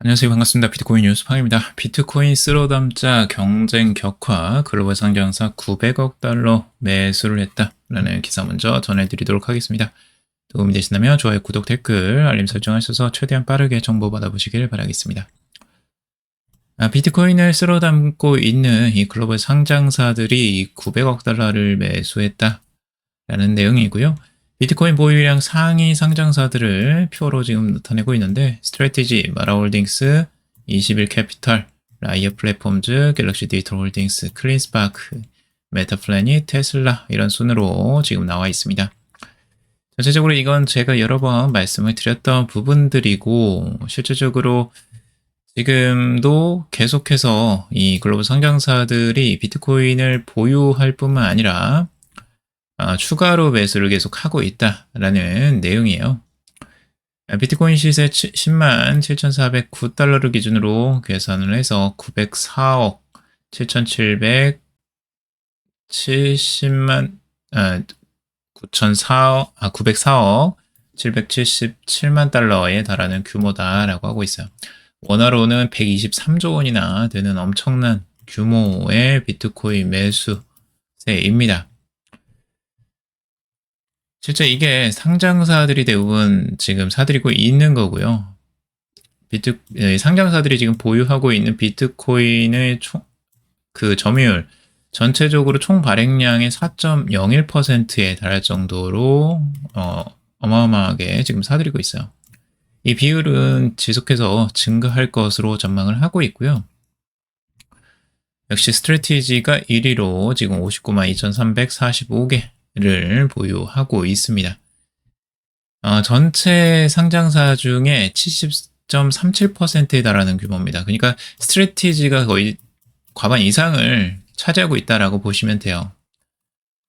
안녕하세요. 반갑습니다. 비트코인 뉴스팡입니다. 비트코인 쓸어담자 경쟁 격화 글로벌 상장사 900억 달러 매수를 했다라는 기사 먼저 전해드리도록 하겠습니다. 도움이 되신다면 좋아요, 구독, 댓글, 알림 설정하셔서 최대한 빠르게 정보 받아보시길 바라겠습니다. 비트코인을 쓸어담고 있는 이 글로벌 상장사들이 900억 달러를 매수했다라는 내용이고요. 비트코인 보유량 상위 상장사들을 표로 지금 나타내고 있는데 스트래티지, 마라홀딩스, 21캐피털, 라이어 플랫폼즈, 갤럭시 디지털 홀딩스, 클린스파크, 메타플래닛, 테슬라 이런 순으로 지금 나와 있습니다. 전체적으로 이건 제가 여러 번 말씀을 드렸던 부분들이고 실질적으로 지금도 계속해서 이 글로벌 상장사들이 비트코인을 보유할 뿐만 아니라 추가로 매수를 계속하고 있다라는 내용이에요. 비트코인 시세 10만 7,409달러를 기준으로 계산을 해서 904억 7,770만 904억 777만 달러에 달하는 규모다라고 하고 있어요. 원화로는 123조 원이나 되는 엄청난 규모의 비트코인 매수세입니다. 실제 이게 상장사들이 대부분 지금 사들이고 있는 거고요. 상장사들이 지금 보유하고 있는 비트코인의 그 점유율, 전체적으로 총 발행량의 4.01%에 달할 정도로 어마어마하게 지금 사들이고 있어요. 이 비율은 지속해서 증가할 것으로 전망을 하고 있고요. 역시 스트래티지가 1위로 지금 59만 2,345개를 보유하고 있습니다. 전체 상장사 중에 70.37%에 달하는 규모입니다. 그러니까 스트래티지가 거의 과반 이상을 차지하고 있다라고 보시면 돼요.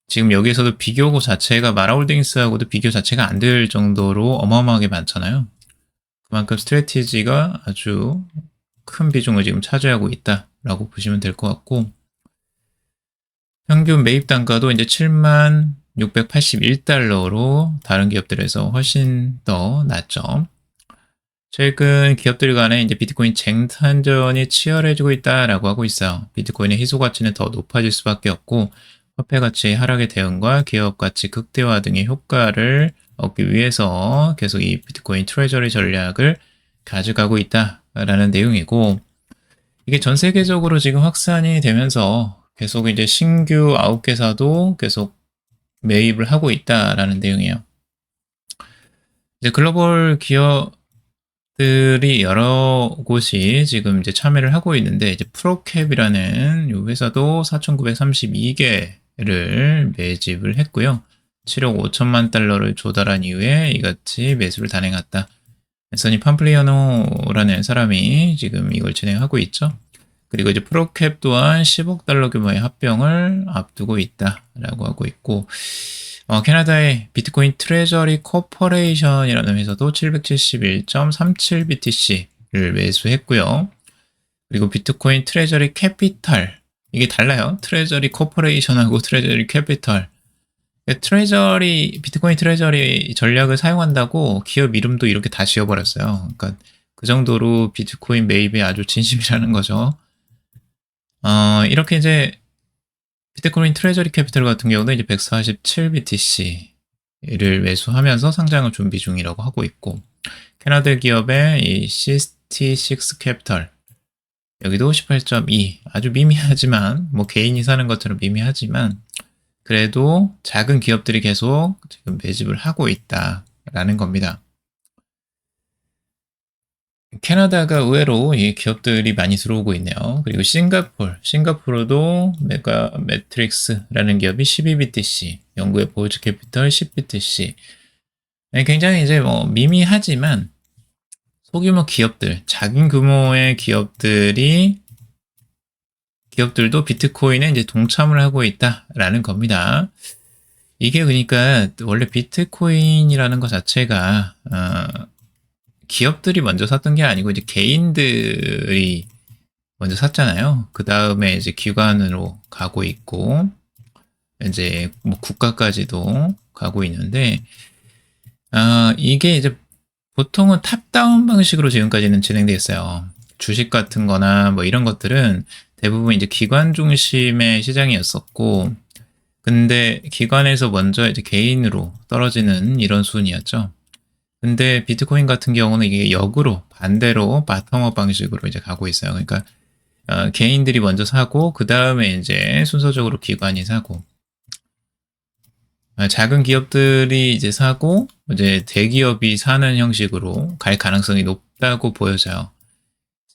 지금 여기에서도 비교 자체가 마라홀딩스하고도 비교 자체가 안 될 정도로 어마어마하게 많잖아요. 그만큼 스트래티지가 아주 큰 비중을 지금 차지하고 있다라고 보시면 될 것 같고, 평균 매입 단가도 이제 7만 681달러로 다른 기업들에서 훨씬 더 낮죠. 최근 기업들 간에 이제 비트코인 쟁탈전이 치열해지고 있다라고 하고 있어요. 비트코인의 희소 가치는 더 높아질 수밖에 없고, 화폐 가치 하락의 대응과 기업 가치 극대화 등의 효과를 얻기 위해서 계속 이 비트코인 트레저리 전략을 가져가고 있다라는 내용이고, 이게 전 세계적으로 지금 확산이 되면서 계속 이제 신규 9개사도 계속 매입을 하고 있다라는 내용이에요. 이제 글로벌 기업들이 여러 곳이 지금 이제 참여를 하고 있는데, 이제 프로캡이라는 이 회사도 4,932개를 매집을 했고요. 7억 5천만 달러를 조달한 이후에 이같이 매수를 단행했다. 앤서니 팜플리아노라는 사람이 지금 이걸 진행하고 있죠. 그리고 이제 프로캡 또한 10억 달러 규모의 합병을 앞두고 있다라고 하고 있고, 캐나다의 비트코인 트레저리 코퍼레이션이라는 회사도 771.37BTC를 매수했고요. 그리고 비트코인 트레저리 캐피탈, 이게 달라요. 트레저리 코퍼레이션하고 트레저리 캐피탈. 비트코인 트레저리 전략을 사용한다고 기업 이름도 이렇게 다 지어버렸어요. 그러니까 그 정도로 비트코인 매입에 아주 진심이라는 거죠. 이렇게 이제 비트코인 트레저리 캐피탈 같은 경우는 이제 147BTC를 매수하면서 상장을 준비 중이라고 하고 있고, 캐나다 기업의 이 CST6 캐피탈, 여기도 18.2, 아주 미미하지만, 뭐 개인이 사는 것처럼 미미하지만, 그래도 작은 기업들이 계속 지금 매집을 하고 있다라는 겁니다. 캐나다가 의외로 이 기업들이 많이 들어오고 있네요. 그리고 싱가포르도 메가 매트릭스라는 기업이 12BTC, 영국의 보즈 캐피털 10BTC. 굉장히 이제 뭐 미미하지만 소규모 기업들, 작은 규모의 기업들도 비트코인에 이제 동참을 하고 있다라는 겁니다. 이게 그러니까 원래 비트코인이라는 것 자체가 기업들이 먼저 샀던 게 아니고 이제 개인들이 먼저 샀잖아요. 그 다음에 이제 기관으로 가고 있고, 이제 뭐 국가까지도 가고 있는데, 이게 이제 보통은 탑다운 방식으로 지금까지는 진행되어 있어요. 주식 같은 거나 뭐 이런 것들은 대부분 이제 기관 중심의 시장이었었고, 근데 기관에서 먼저 이제 개인으로 떨어지는 이런 순이었죠. 근데 비트코인 같은 경우는 이게 역으로 반대로 바텀업 방식으로 이제 가고 있어요. 그러니까 개인들이 먼저 사고 그 다음에 이제 순서적으로 기관이 사고, 작은 기업들이 이제 사고 이제 대기업이 사는 형식으로 갈 가능성이 높다고 보여져요.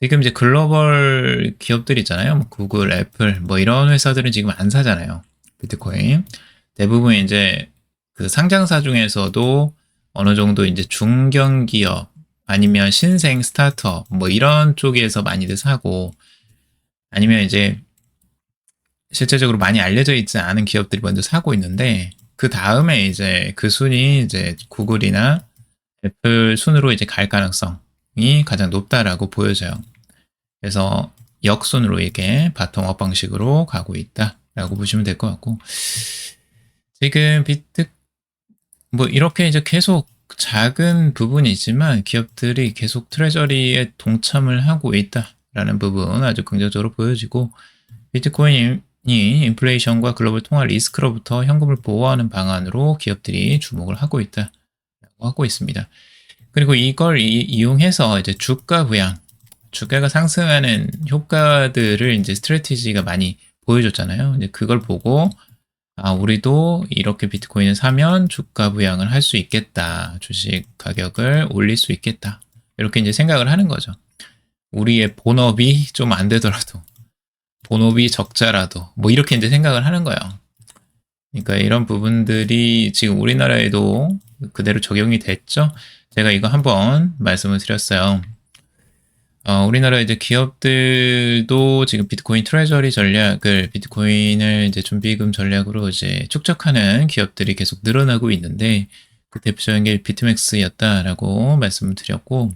지금 이제 글로벌 기업들 있잖아요. 뭐 구글, 애플 뭐 이런 회사들은 지금 안 사잖아요. 비트코인. 대부분 이제 그 상장사 중에서도 어느 정도 이제 중견기업 아니면 신생 스타트업 뭐 이런 쪽에서 많이들 사고, 아니면 이제 실제적으로 많이 알려져 있지 않은 기업들이 먼저 사고 있는데, 그 다음에 이제 그 순위 이제 구글이나 애플 순으로 이제 갈 가능성이 가장 높다라고 보여져요. 그래서 역순으로 이게 바텀업 방식으로 가고 있다라고 보시면 될 것 같고, 지금 뭐 이렇게 이제 계속 작은 부분이지만 기업들이 계속 트레저리에 동참을 하고 있다라는 부분 아주 긍정적으로 보여지고, 비트코인이 인플레이션과 글로벌 통화 리스크로부터 현금을 보호하는 방안으로 기업들이 주목을 하고 있다라고 하고 있습니다. 그리고 이걸 이용해서 이제 주가 부양, 주가가 상승하는 효과들을 이제 스트래티지가 많이 보여줬잖아요. 이제 그걸 보고 우리도 이렇게 비트코인을 사면 주가 부양을 할 수 있겠다. 주식 가격을 올릴 수 있겠다. 이렇게 이제 생각을 하는 거죠. 우리의 본업이 좀 안 되더라도, 본업이 적자라도, 뭐 이렇게 이제 생각을 하는 거예요. 그러니까 이런 부분들이 지금 우리나라에도 그대로 적용이 됐죠. 제가 이거 한번 말씀을 드렸어요. 우리나라 이제 기업들도 지금 비트코인 트레저리 전략을, 비트코인을 이제 준비금 전략으로 이제 축적하는 기업들이 계속 늘어나고 있는데, 그 대표적인 게 비트맥스였다라고 말씀을 드렸고,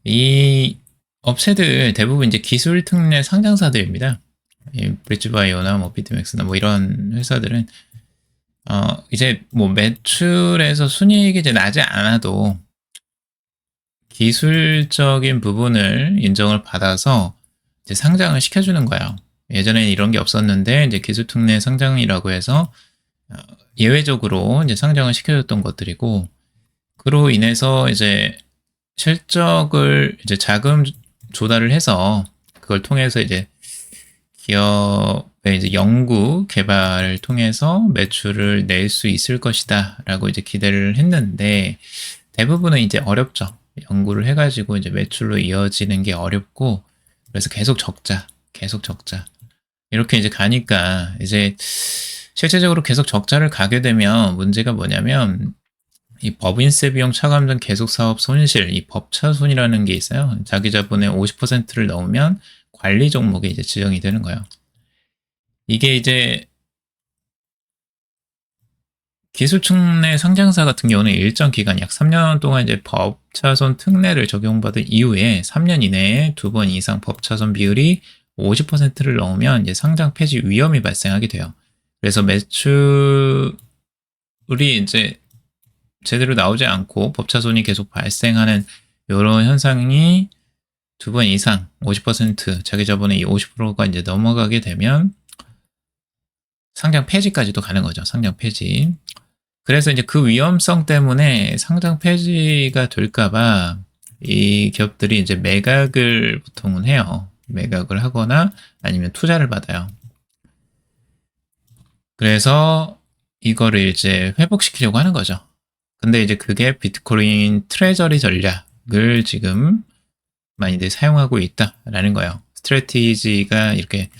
이 업체들 대부분 이제 기술 특례 상장사들입니다. 브릿지바이오나 뭐 비트맥스나 뭐 이런 회사들은 이제 뭐 매출에서 순이익이 이제 나지 않아도 기술적인 부분을 인정을 받아서 이제 상장을 시켜주는 거예요. 예전에는 이런 게 없었는데 이제 기술 특례 상장이라고 해서 예외적으로 이제 상장을 시켜줬던 것들이고, 그로 인해서 이제 실적을 이제 자금 조달을 해서 그걸 통해서 이제 기업의 이제 연구 개발을 통해서 매출을 낼 수 있을 것이다라고 이제 기대를 했는데, 대부분은 이제 어렵죠. 연구를 해가지고 이제 매출로 이어지는 게 어렵고, 그래서 계속 적자 이렇게 이제 가니까, 이제 실제적으로 계속 적자를 가게 되면 문제가 뭐냐면, 이 법인세 비용 차감전 계속 사업 손실, 이 법차손이라는 게 있어요. 자기 자본의 50%를 넣으면 관리 종목에 이제 지정이 되는 거예요. 이게 이제 기술특례 상장사 같은 경우는 일정 기간 약 3년 동안 이제 법차손 특례를 적용받은 이후에 3년 이내에 2번 이상 법차손 비율이 50%를 넘으면 이제 상장 폐지 위험이 발생하게 돼요. 그래서 매출이 이제 제대로 나오지 않고 법차손이 계속 발생하는 이런 현상이 2번 이상 50% 자기 자본의 50%가 이제 넘어가게 되면 상장 폐지까지도 가는 거죠. 상장 폐지. 그래서 이제 그 위험성 때문에 상장 폐지가 될까봐 이 기업들이 이제 매각을 보통은 해요. 매각을 하거나 아니면 투자를 받아요. 그래서 이거를 이제 회복시키려고 하는 거죠. 근데 이제 그게 비트코인 트레저리 전략을 지금 많이들 사용하고 있다라는 거예요. 스트래티지가 이렇게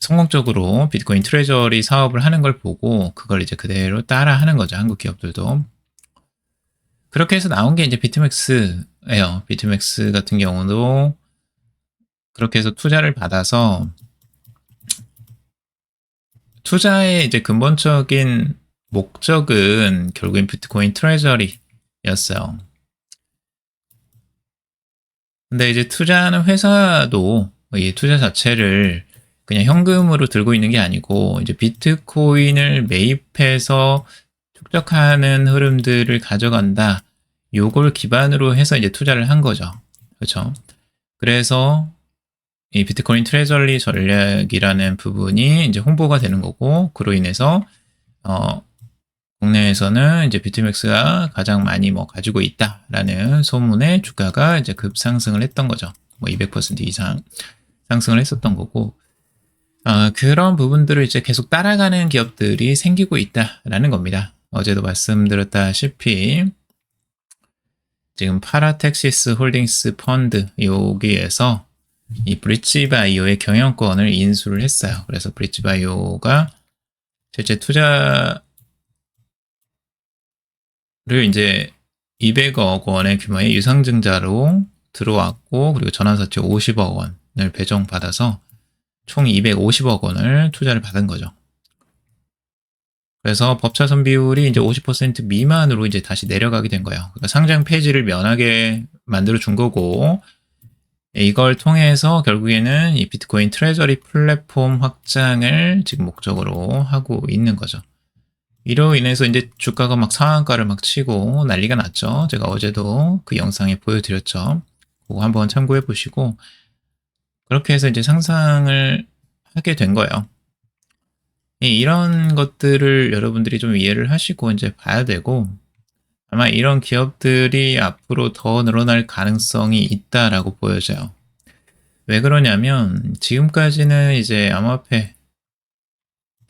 성공적으로 비트코인 트레저리 사업을 하는 걸 보고 그걸 이제 그대로 따라 하는 거죠. 한국 기업들도. 그렇게 해서 나온 게 이제 비트맥스예요. 비트맥스 같은 경우도 그렇게 해서 투자를 받아서, 투자의 이제 근본적인 목적은 결국엔 비트코인 트레저리였어요. 근데 이제 투자하는 회사도 이 투자 자체를 그냥 현금으로 들고 있는 게 아니고, 이제 비트코인을 매입해서 축적하는 흐름들을 가져간다. 요걸 기반으로 해서 이제 투자를 한 거죠. 그렇죠? 그래서 이 비트코인 트레저리 전략이라는 부분이 이제 홍보가 되는 거고, 그로 인해서 국내에서는 이제 비트맥스가 가장 많이 가지고 있다라는 소문에 주가가 이제 급상승을 했던 거죠. 200% 이상 상승을 했었던 거고, 그런 부분들을 이제 계속 따라가는 기업들이 생기고 있다라는 겁니다. 어제도 말씀드렸다시피 지금 파라텍시스 홀딩스 펀드 여기에서 이 브릿지바이오의 경영권을 인수를 했어요. 그래서 브릿지바이오가 실제 투자를 이제 200억 원의 규모의 유상증자로 들어왔고, 그리고 전환사채 50억 원을 배정받아서 총 250억 원을 투자를 받은 거죠. 그래서 법차손 비율이 이제 50% 미만으로 이제 다시 내려가게 된 거예요. 그러니까 상장 폐지를 면하게 만들어 준 거고, 이걸 통해서 결국에는 이 비트코인 트레저리 플랫폼 확장을 지금 목적으로 하고 있는 거죠. 이로 인해서 이제 주가가 막 상한가를 막 치고 난리가 났죠. 제가 어제도 그 영상에 보여드렸죠. 그거 한번 참고해 보시고, 그렇게 해서 이제 상상을 하게 된 거예요. 이런 것들을 여러분들이 좀 이해를 하시고 이제 봐야 되고, 아마 이런 기업들이 앞으로 더 늘어날 가능성이 있다라고 보여져요. 왜 그러냐면 지금까지는 이제 암호화폐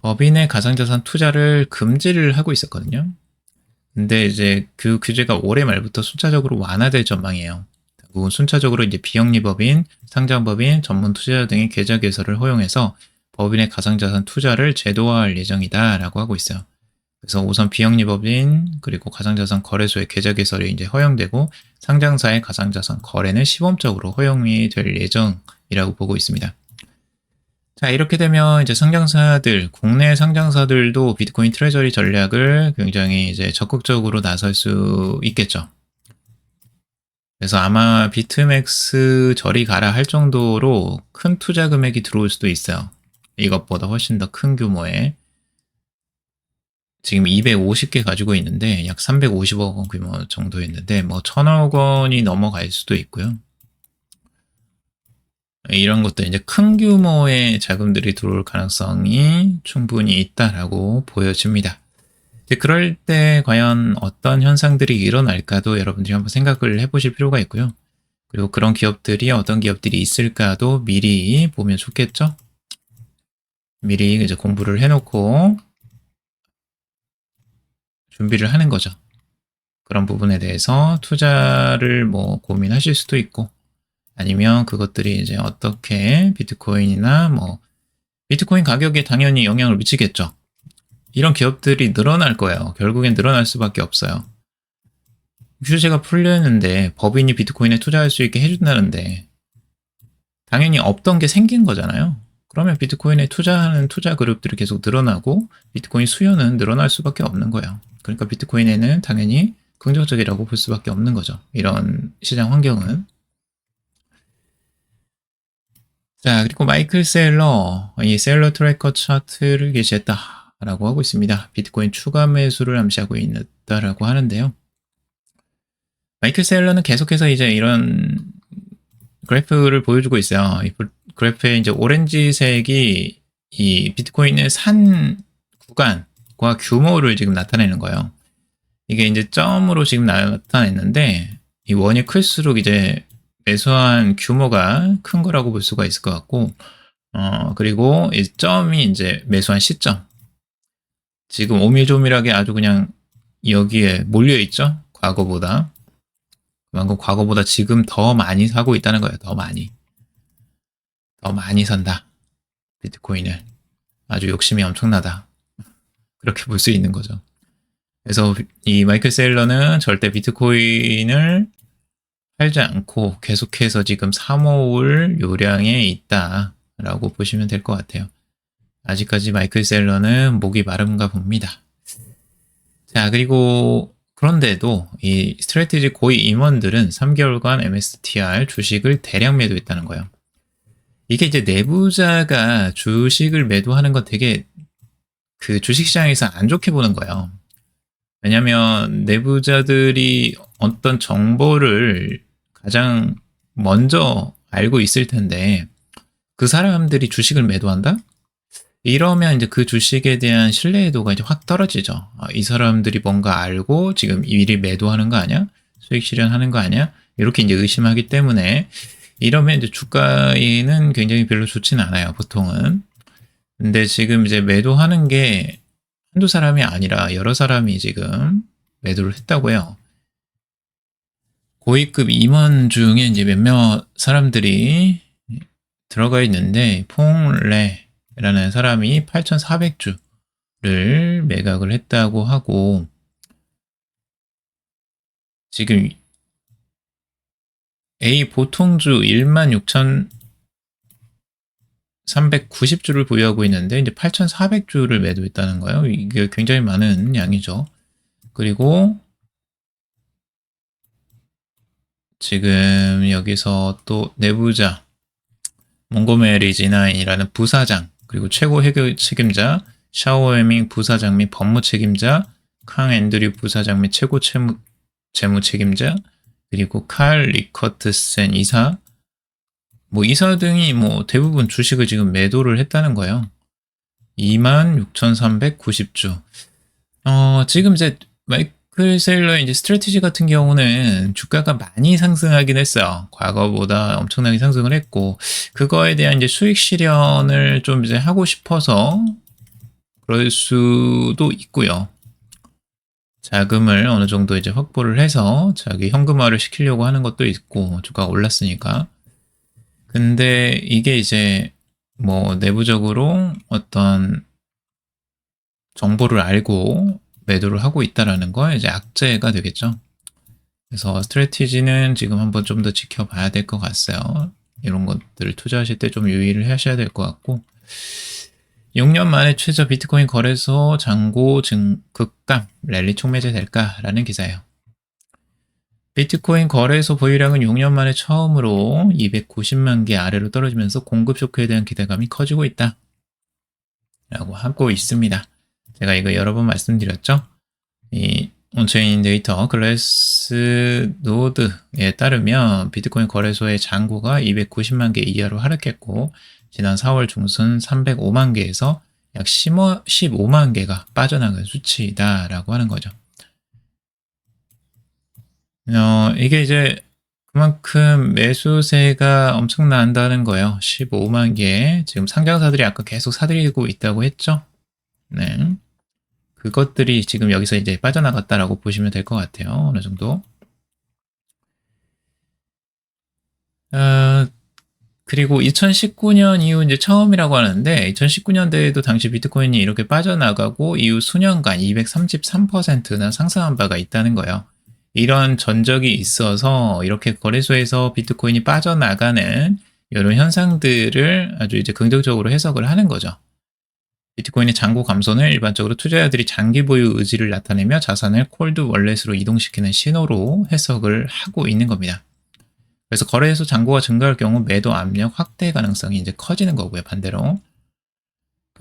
법인의 가상자산 투자를 금지를 하고 있었거든요. 근데 이제 그 규제가 올해 말부터 순차적으로 완화될 전망이에요. 결국은 순차적으로 이제 비영리법인, 상장법인, 전문 투자자 등의 계좌 개설을 허용해서 법인의 가상자산 투자를 제도화할 예정이다라고 하고 있어요. 그래서 우선 비영리법인 그리고 가상자산 거래소의 계좌 개설이 이제 허용되고, 상장사의 가상자산 거래는 시범적으로 허용이 될 예정이라고 보고 있습니다. 자, 이렇게 되면 이제 상장사들, 국내 상장사들도 비트코인 트레저리 전략을 굉장히 이제 적극적으로 나설 수 있겠죠. 그래서 아마 비트맥스 저리 가라 할 정도로 큰 투자 금액이 들어올 수도 있어요. 이것보다 훨씬 더 큰 규모의. 지금 250개 가지고 있는데 약 350억 원 규모 정도였는데 1000억 원이 넘어갈 수도 있고요. 이런 것도 이제 큰 규모의 자금들이 들어올 가능성이 충분히 있다라고 보여집니다. 그럴 때 과연 어떤 현상들이 일어날까도 여러분들이 한번 생각을 해보실 필요가 있고요. 그리고 그런 기업들이 어떤 기업들이 있을까도 미리 보면 좋겠죠? 미리 이제 공부를 해놓고 준비를 하는 거죠. 그런 부분에 대해서 투자를 고민하실 수도 있고, 아니면 그것들이 이제 어떻게 비트코인이나 비트코인 가격에 당연히 영향을 미치겠죠. 이런 기업들이 늘어날 거예요. 결국엔 늘어날 수밖에 없어요. 규제가 풀렸는데 법인이 비트코인에 투자할 수 있게 해준다는데 당연히 없던 게 생긴 거잖아요. 그러면 비트코인에 투자하는 투자 그룹들이 계속 늘어나고 비트코인 수요는 늘어날 수밖에 없는 거예요. 그러니까 비트코인에는 당연히 긍정적이라고 볼 수밖에 없는 거죠. 이런 시장 환경은. 자, 그리고 마이클 셀러, 이 셀러 트래커 차트를 게시했다라고 하고 있습니다. 비트코인 추가 매수를 암시하고 있다라고 하는데요. 마이클 셀러는 계속해서 이제 이런 그래프를 보여주고 있어요. 이 그래프에 이제 오렌지색이 이 비트코인의 산 구간과 규모를 지금 나타내는 거예요. 이게 이제 점으로 지금 나타냈는데, 이 원이 클수록 이제 매수한 규모가 큰 거라고 볼 수가 있을 것 같고, 그리고 이 점이 이제 매수한 시점. 지금 오밀조밀하게 아주 그냥 여기에 몰려있죠? 과거보다. 그만큼 과거보다 지금 더 많이 사고 있다는 거예요. 더 많이 산다. 비트코인을. 아주 욕심이 엄청나다. 그렇게 볼 수 있는 거죠. 그래서 이 마이클 셀러는 절대 비트코인을 팔지 않고 계속해서 지금 사모을 요량에 있다라고 보시면 될 것 같아요. 아직까지 마이클 셀러는 목이 마른가 봅니다. 자, 그리고 그런데도 이 스트래티지 고위 임원들은 3개월간 MSTR 주식을 대량 매도했다는 거예요. 이게 이제 내부자가 주식을 매도하는 건 되게 그 주식시장에서 안 좋게 보는 거예요. 왜냐면 내부자들이 어떤 정보를 가장 먼저 알고 있을 텐데 그 사람들이 주식을 매도한다? 이러면 이제 그 주식에 대한 신뢰도가 이제 확 떨어지죠. 이 사람들이 뭔가 알고 지금 미리 매도하는 거 아니야? 수익 실현하는 거 아니야? 이렇게 이제 의심하기 때문에 이러면 이제 주가에는 굉장히 별로 좋진 않아요, 보통은. 근데 지금 이제 매도하는 게 한두 사람이 아니라 여러 사람이 지금 매도를 했다고 해요. 고위급 임원 중에 이제 몇몇 사람들이 들어가 있는데 퐁레라는 사람이 8,400주를 매각을 했다고 하고 지금 A 보통주 16,390주를 보유하고 있는데 이제 8,400주를 매도했다는 거예요. 이게 굉장히 많은 양이죠. 그리고 지금 여기서 또 내부자 몽고메리 지나인이라는 부사장 그리고 최고 회계 책임자 샤오웨밍 부사장 및 법무 책임자 캉 앤드류 부사장 및 최고 재무 책임자 그리고 칼 리커트센 이사 이사 등이 대부분 주식을 지금 매도를 했다는 거예요. 26,390주. 지금 이제 마이클 세일러의 이제 스트래티지 같은 경우는 주가가 많이 상승하긴 했어요. 과거보다 엄청나게 상승을 했고, 그거에 대한 이제 수익 실현을 좀 이제 하고 싶어서 그럴 수도 있고요. 자금을 어느 정도 이제 확보를 해서 자기 현금화를 시키려고 하는 것도 있고, 주가가 올랐으니까. 근데 이게 이제 내부적으로 어떤 정보를 알고 매도를 하고 있다라는 거 이제 악재가 되겠죠. 그래서 스트래티지는 지금 한번 좀 더 지켜봐야 될 것 같아요. 이런 것들을 투자하실 때 좀 유의를 하셔야 될 것 같고 6년 만에 최저 비트코인 거래소 잔고 급감 랠리 촉매제 될까라는 기사예요. 비트코인 거래소 보유량은 6년 만에 처음으로 290만 개 아래로 떨어지면서 공급 쇼크에 대한 기대감이 커지고 있다. 라고 하고 있습니다. 제가 이거 여러 번 말씀드렸죠. 이 온체인 데이터 글래스노드에 따르면 비트코인 거래소의 잔고가 290만 개 이하로 하락했고 지난 4월 중순 305만 개에서 약 15만 개가 빠져나간 수치이다라고 하는 거죠. 이게 이제 그만큼 매수세가 엄청난다는 거예요. 15만 개. 지금 상장사들이 아까 계속 사들이고 있다고 했죠. 네. 그것들이 지금 여기서 이제 빠져나갔다라고 보시면 될 것 같아요. 어느 정도. 그리고 2019년 이후 이제 처음이라고 하는데 2019년대에도 당시 비트코인이 이렇게 빠져나가고 이후 수년간 233%나 상승한 바가 있다는 거예요. 이런 전적이 있어서 이렇게 거래소에서 비트코인이 빠져나가는 이런 현상들을 아주 이제 긍정적으로 해석을 하는 거죠. 비트코인의 잔고 감소는 일반적으로 투자자들이 장기 보유 의지를 나타내며 자산을 콜드 월렛으로 이동시키는 신호로 해석을 하고 있는 겁니다. 그래서 거래소 잔고가 증가할 경우 매도 압력 확대 가능성이 이제 커지는 거고요. 반대로.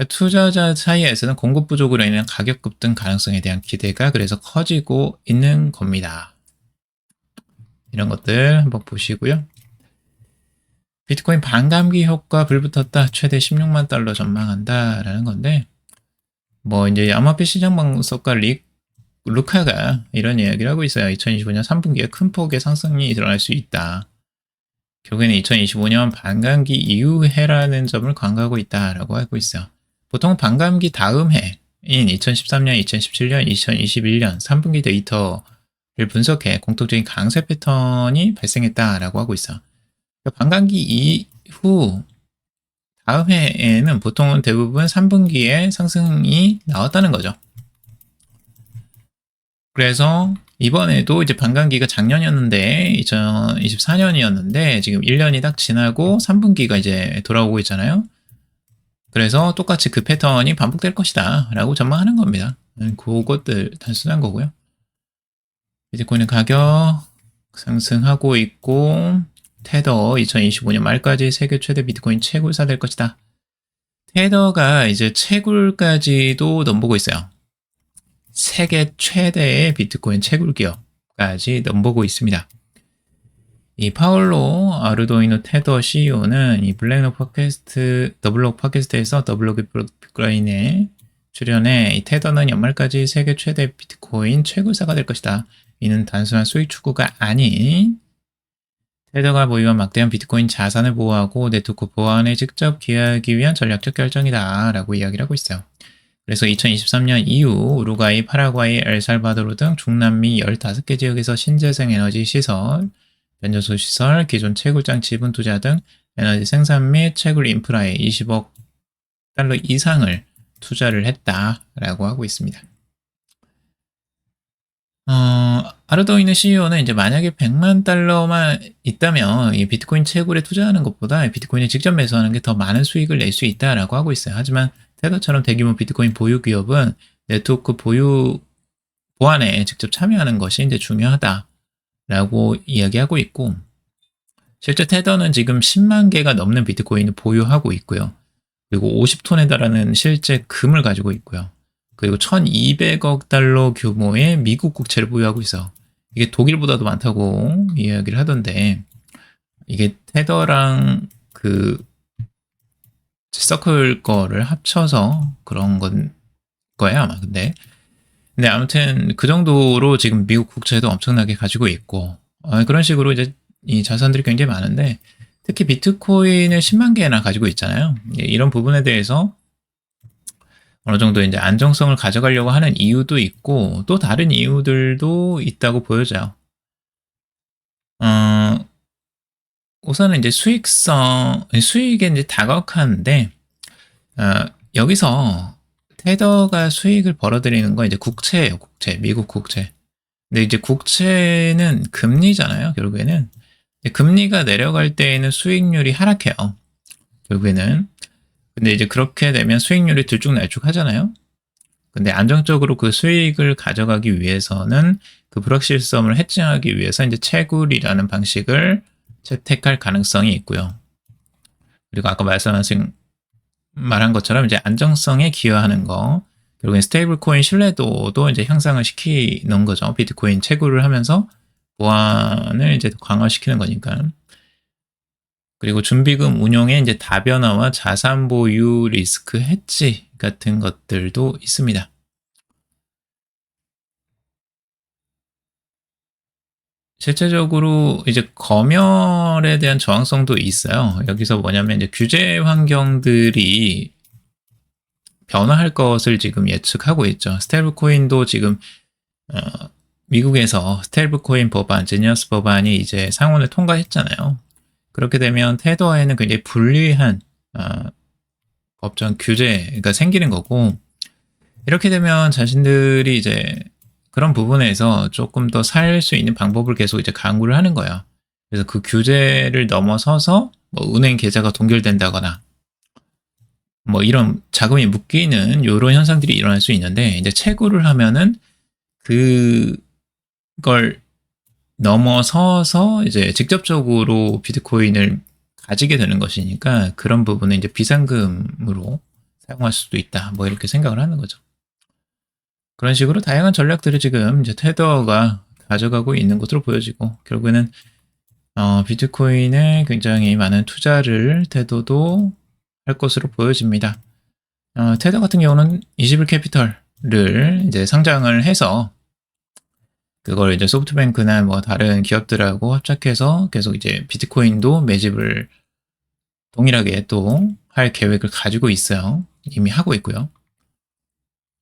투자자 사이에서는 공급 부족으로 인한 가격 급등 가능성에 대한 기대가 그래서 커지고 있는 겁니다. 이런 것들 한번 보시고요. 비트코인 반감기 효과 불붙었다. 최대 16만 달러 전망한다. 라는 건데 이제 아마피 시장방석가 루카가 이런 이야기를 하고 있어요. 2025년 3분기에 큰 폭의 상승이 일어날 수 있다. 결국에는 2025년 반감기 이후해라는 점을 강조하고 있다라고 하고 있어요. 보통 반감기 다음 해인 2013년, 2017년, 2021년 3분기 데이터를 분석해 공통적인 강세 패턴이 발생했다라고 하고 있어요. 반감기 이후 다음 해에는 보통은 대부분 3분기에 상승이 나왔다는 거죠. 그래서 이번에도 이제 반감기가 작년이었는데 2024년이었는데 지금 1년이 딱 지나고 3분기가 이제 돌아오고 있잖아요. 그래서 똑같이 그 패턴이 반복될 것이다 라고 전망하는 겁니다. 그것들 단순한 거고요. 비트코인 가격 상승하고 있고 테더 2025년 말까지 세계 최대 비트코인 채굴사 될 것이다. 테더가 이제 채굴까지도 넘보고 있어요. 세계 최대의 비트코인 채굴 기업까지 넘보고 있습니다. 이 파울로 아르두이노 테더 CEO는 이 블랙록 팟캐스트, 더블록 팟캐스트에서 더블록 비트코인에 출연해 이 테더는 연말까지 세계 최대 비트코인 채굴사가 될 것이다. 이는 단순한 수익 추구가 아닌 테더가 보유한 막대한 비트코인 자산을 보호하고 네트워크 보안에 직접 기여하기 위한 전략적 결정이다 라고 이야기를 하고 있어요. 그래서 2023년 이후 우루과이, 파라과이, 엘살바도르 등 중남미 15개 지역에서 신재생 에너지 시설, 변전소 시설, 기존 채굴장 지분 투자 등 에너지 생산 및 채굴 인프라에 20억 달러 이상을 투자를 했다라고 하고 있습니다. 아르두이노 CEO는 이제 만약에 100만 달러만 있다면 이 비트코인 채굴에 투자하는 것보다 비트코인을 직접 매수하는 게 더 많은 수익을 낼 수 있다라고 하고 있어요. 하지만 테더처럼 대규모 비트코인 보유 기업은 네트워크 보안에 직접 참여하는 것이 이제 중요하다라고 이야기하고 있고, 실제 테더는 지금 10만 개가 넘는 비트코인을 보유하고 있고요. 그리고 50톤에 달하는 실제 금을 가지고 있고요. 그리고 1200억 달러 규모의 미국 국채를 보유하고 있어. 이게 독일보다도 많다고 이야기를 하던데, 이게 테더랑 그 서클 거를 합쳐서 그런 거야 아마. 근데 아무튼 그 정도로 지금 미국 국채도 엄청나게 가지고 있고, 그런 식으로 이제 이 자산들이 굉장히 많은데, 특히 비트코인을 10만 개나 가지고 있잖아요. 이런 부분에 대해서 어느 정도 이제 안정성을 가져가려고 하는 이유도 있고, 또 다른 이유들도 있다고 보여져요. 우선은 이제 수익에 이제 다각화인데, 여기서 테더가 수익을 벌어들이는 건 이제 국채예요, 국채. 미국 국채. 근데 이제 국채는 금리잖아요, 결국에는. 금리가 내려갈 때에는 수익률이 하락해요, 결국에는. 근데 이제 그렇게 되면 수익률이 들쭉날쭉 하잖아요. 근데 안정적으로 그 수익을 가져가기 위해서는 그 불확실성을 해칭하기 위해서 이제 채굴이라는 방식을 채택할 가능성이 있고요. 그리고 아까 말한 것처럼 이제 안정성에 기여하는 거, 그리고 스테이블 코인 신뢰도도 이제 향상을 시키는 거죠. 비트코인 채굴을 하면서 보안을 이제 강화시키는 거니까. 그리고 준비금 운용의 이제 다변화와 자산 보유 리스크 해지 같은 것들도 있습니다. 실제적으로 이제 검열에 대한 저항성도 있어요. 여기서 뭐냐면 이제 규제 환경들이 변화할 것을 지금 예측하고 있죠. 스테이블 코인도 지금 미국에서 스테이블 코인 법안, 제니어스 법안이 이제 상원을 통과했잖아요. 그렇게 되면 테더에는 굉장히 불리한 법정 규제가 생기는 거고, 이렇게 되면 자신들이 이제 그런 부분에서 조금 더 살 수 있는 방법을 계속 이제 강구를 하는 거예요. 그래서 그 규제를 넘어서서 뭐 은행 계좌가 동결된다거나 뭐 이런 자금이 묶이는 이런 현상들이 일어날 수 있는데, 이제 채굴을 하면은 그걸 넘어서서 이제 직접적으로 비트코인을 가지게 되는 것이니까 그런 부분은 이제 비상금으로 사용할 수도 있다. 뭐 이렇게 생각을 하는 거죠. 그런 식으로 다양한 전략들을 지금 이제 테더가 가져가고 있는 것으로 보여지고, 결국에는 비트코인에 굉장히 많은 투자를 테더도 할 것으로 보여집니다. 테더 같은 경우는 21캐피털을 이제 상장을 해서 그걸 이제 소프트뱅크나 뭐 다른 기업들하고 합작해서 계속 이제 비트코인도 매집을 동일하게 또 할 계획을 가지고 있어요. 이미 하고 있고요.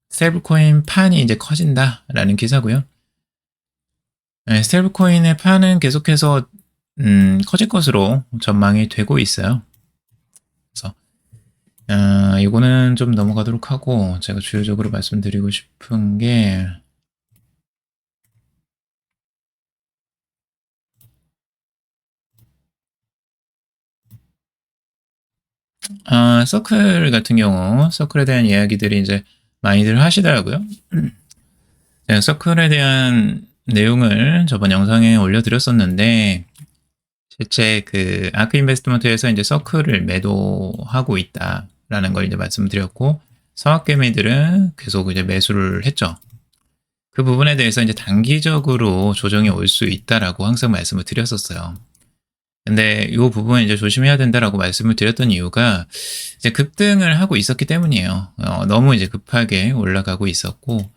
스테이블코인 판이 이제 커진다라는 기사고요. 네, 스테이블코인의 판은 계속해서 커질 것으로 전망이 되고 있어요. 그래서 이거는 좀 넘어가도록 하고, 제가 주요적으로 말씀드리고 싶은 게 서클 같은 경우, 서클에 대한 이야기들이 이제 많이들 하시더라고요. 제가 서클에 대한 내용을 저번 영상에 올려드렸었는데, 실제 그 아크 인베스트먼트에서 이제 서클을 매도하고 있다라는 걸 이제 말씀드렸고, 서학개미들은 계속 이제 매수를 했죠. 그 부분에 대해서 이제 단기적으로 조정이 올 수 있다라고 항상 말씀을 드렸었어요. 근데 이 부분 이제 조심해야 된다라고 말씀을 드렸던 이유가 이제 급등을 하고 있었기 때문이에요. 너무 이제 급하게 올라가고 있었고,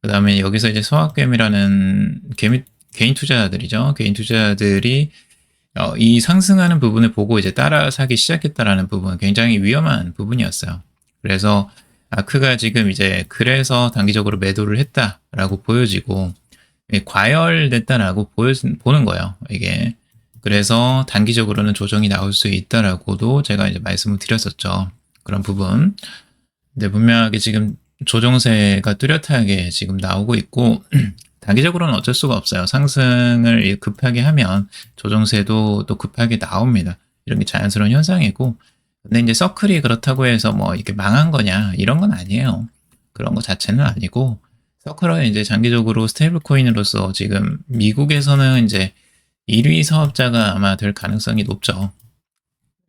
그 다음에 여기서 이제 소확겜이라는 개인 투자자들이죠. 개인 투자자들이 이 상승하는 부분을 보고 이제 따라 사기 시작했다라는 부분은 굉장히 위험한 부분이었어요. 그래서 아크가 지금 이제 그래서 단기적으로 매도를 했다라고 보여지고 과열됐다라고 보는 거예요. 이게. 그래서 단기적으로는 조정이 나올 수 있다라고도 제가 이제 말씀을 드렸었죠. 그런 부분. 근데 분명하게 지금 조정세가 뚜렷하게 지금 나오고 있고, 단기적으로는 어쩔 수가 없어요. 상승을 급하게 하면 조정세도 또 급하게 나옵니다. 이런 게 자연스러운 현상이고, 근데 이제 서클이 그렇다고 해서 뭐 이렇게 망한 거냐, 이런 건 아니에요. 그런 거 자체는 아니고, 서클은 이제 장기적으로 스테이블 코인으로서 지금 미국에서는 이제 1위 사업자가 아마 될 가능성이 높죠.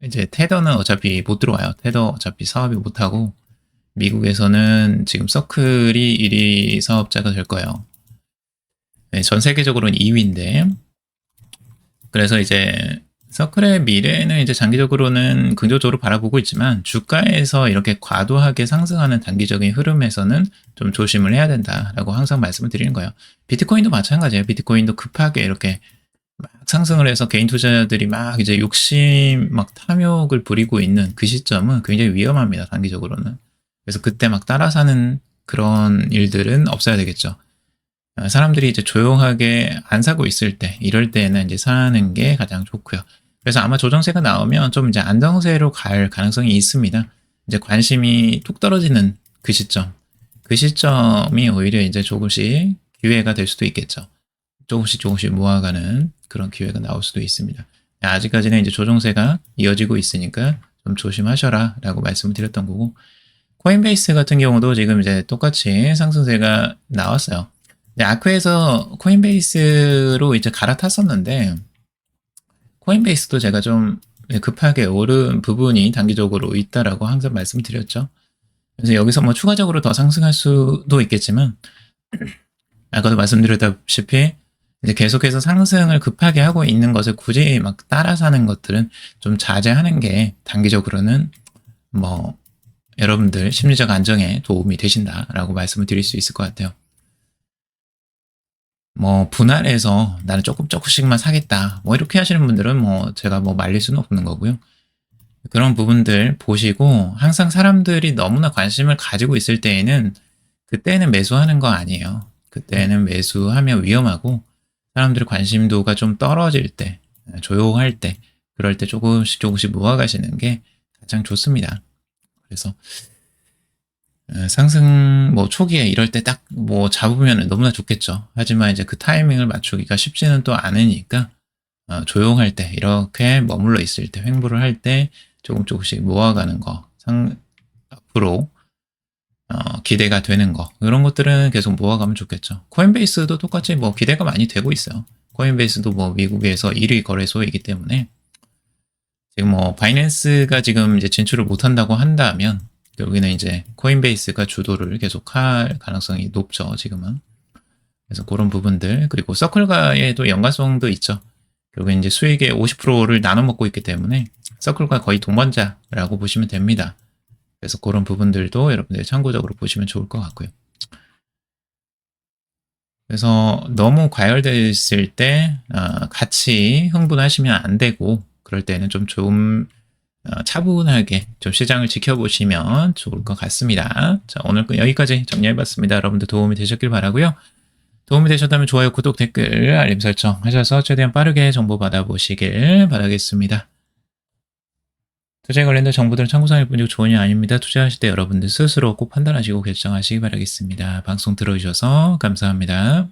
이제 테더는 어차피 못 들어와요. 테더 어차피 사업이 못하고, 미국에서는 지금 서클이 1위 사업자가 될 거예요. 네, 전 세계적으로는 2위인데, 그래서 이제 서클의 미래는 이제 장기적으로는 긍정적으로 바라보고 있지만, 주가에서 이렇게 과도하게 상승하는 단기적인 흐름에서는 좀 조심을 해야 된다라고 항상 말씀을 드리는 거예요. 비트코인도 마찬가지예요. 비트코인도 급하게 이렇게 막 상승을 해서 개인 투자자들이 막 이제 욕심 막 탐욕을 부리고 있는 그 시점은 굉장히 위험합니다. 단기적으로는. 그래서 그때 막 따라 사는 그런 일들은 없어야 되겠죠. 사람들이 이제 조용하게 안 사고 있을 때, 이럴 때는 이제 사는 게 가장 좋고요. 그래서 아마 조정세가 나오면 좀 이제 안정세로 갈 가능성이 있습니다. 이제 관심이 툭 떨어지는 그 시점. 그 시점이 오히려 이제 조금씩 기회가 될 수도 있겠죠. 조금씩 모아가는 그런 기회가 나올 수도 있습니다. 아직까지는 이제 조정세가 이어지고 있으니까 좀 조심하셔라 라고 말씀을 드렸던 거고, 코인베이스 같은 경우도 지금 이제 똑같이 상승세가 나왔어요. 아크에서 코인베이스로 이제 갈아탔었는데, 코인베이스도 제가 좀 급하게 오른 부분이 단기적으로 있다라고 항상 말씀드렸죠. 그래서 여기서 뭐 추가적으로 더 상승할 수도 있겠지만, 아까도 말씀드렸다시피 이제 계속해서 상승을 급하게 하고 있는 것을 굳이 막 따라 사는 것들은 좀 자제하는 게 단기적으로는 뭐 여러분들 심리적 안정에 도움이 되신다라고 말씀을 드릴 수 있을 것 같아요. 뭐 분할해서 나는 조금씩만 사겠다 뭐 이렇게 하시는 분들은 뭐 제가 뭐 말릴 수는 없는 거고요. 그런 부분들 보시고 항상 사람들이 너무나 관심을 가지고 있을 때에는 그때는 매수하는 거 아니에요. 그때는 매수하면 위험하고 사람들의 관심도가 좀 떨어질 때, 조용할 때, 그럴 때 조금씩 모아가시는 게 가장 좋습니다. 그래서 상승 뭐 초기에 이럴 때 딱 뭐 잡으면 너무나 좋겠죠. 하지만 이제 그 타이밍을 맞추기가 쉽지는 또 않으니까 조용할 때 이렇게 머물러 있을 때 횡보를 할 때 조금씩 모아가는 거 앞으로 기대가 되는 거 이런 것들은 계속 모아가면 좋겠죠. 코인베이스도 똑같이 뭐 기대가 많이 되고 있어요. 코인베이스도 뭐 미국에서 1위 거래소이기 때문에 지금 뭐 바이낸스가 지금 이제 진출을 못한다고 한다면 여기는 이제 코인베이스가 주도를 계속할 가능성이 높죠, 지금은. 그래서 그런 부분들, 그리고 서클과의 또 연관성도 있죠. 결국에 이제 수익의 50%를 나눠 먹고 있기 때문에 서클과 거의 동반자라고 보시면 됩니다. 그래서 그런 부분들도 여러분들 참고적으로 보시면 좋을 것 같고요. 그래서 너무 과열됐을 때 같이 흥분하시면 안 되고 그럴 때는 좀 차분하게 좀 시장을 지켜보시면 좋을 것 같습니다. 자, 오늘 여기까지 정리해봤습니다. 여러분들 도움이 되셨길 바라고요. 도움이 되셨다면 좋아요, 구독, 댓글, 알림 설정 하셔서 최대한 빠르게 정보 받아보시길 바라겠습니다. 투자에 관련된 정보들은 참고사항일 뿐이고 조언이 아닙니다. 투자하실 때 여러분들 스스로 꼭 판단하시고 결정하시기 바라겠습니다. 방송 들어주셔서 감사합니다.